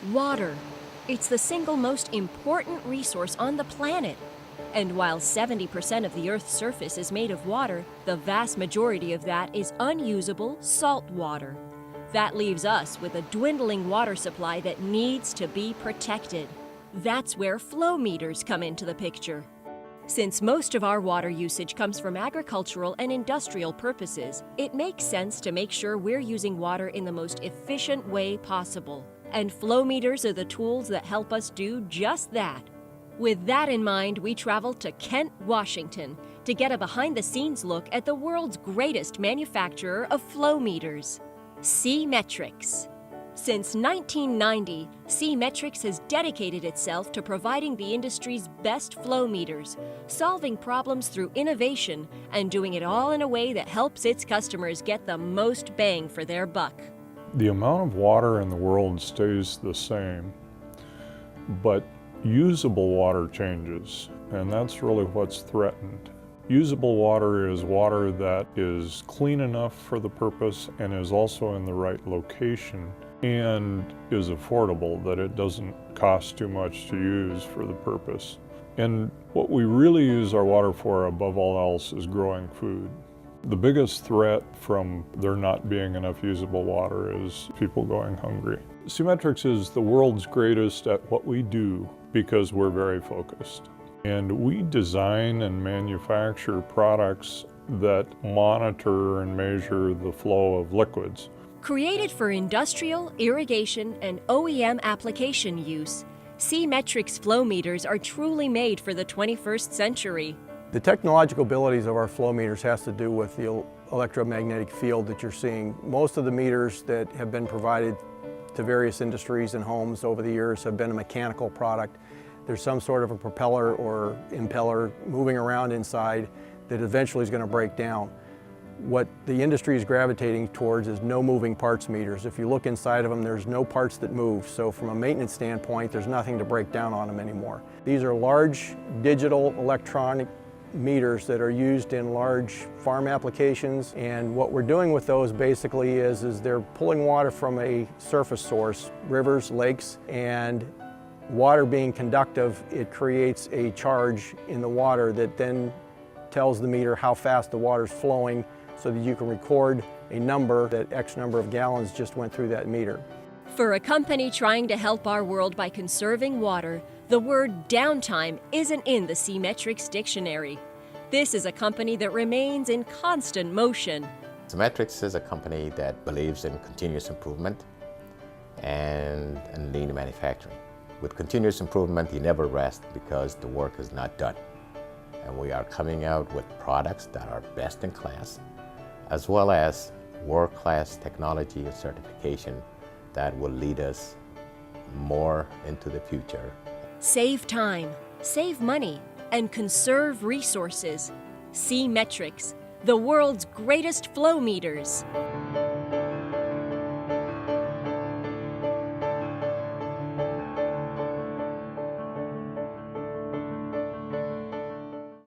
Water. It's the single most important resource on the planet. And while 70% of the Earth's surface is made of water, the vast majority of that is unusable salt water. That leaves us with a dwindling water supply that needs to be protected. That's where flow meters come into the picture. Since most of our water usage comes from agricultural and industrial purposes, it makes sense to make sure we're using water in the most efficient way possible. And flow meters are the tools that help us do just that. With that in mind, we traveled to Kent, Washington, to get a behind-the-scenes look at the world's greatest manufacturer of flow meters, Seametrics. Since 1990, Seametrics has dedicated itself to providing the industry's best flow meters, solving problems through innovation, and doing it all in a way that helps its customers get the most bang for their buck. The amount of water in the world stays the same, but usable water changes, and that's really what's threatened. Usable water is water that is clean enough for the purpose and is also in the right location and is affordable, that it doesn't cost too much to use for the purpose. And what we really use our water for above all else is growing food. The biggest threat from there not being enough usable water is people going hungry. Seametrics is the world's greatest at what we do because we're very focused. And we design and manufacture products that monitor and measure the flow of liquids. Created for industrial, irrigation, and OEM application use, Seametrics flow meters are truly made for the 21st century. The technological abilities of our flow meters has to do with the electromagnetic field that you're seeing. Most of the meters that have been provided to various industries and homes over the years have been a mechanical product. There's some sort of a propeller or impeller moving around inside that eventually is going to break down. What the industry is gravitating towards is no moving parts meters. If you look inside of them, there's no parts that move. So from a maintenance standpoint, there's nothing to break down on them anymore. These are large digital electronic meters that are used in large farm applications, and what we're doing with those basically is they're pulling water from a surface source, rivers, lakes, and water being conductive, it creates a charge in the water that then tells the meter how fast the water is flowing so that you can record a number that X number of gallons just went through that meter. For a company trying to help our world by conserving water, the word downtime isn't in the Seametrics dictionary. This is a company that remains in constant motion. Seametrics is a company that believes in continuous improvement and lean manufacturing. With continuous improvement, you never rest because the work is not done. And we are coming out with products that are best in class, as well as world-class technology and certification that will lead us more into the future. Save time, save money, and conserve resources. Seametrics, the world's greatest flow meters.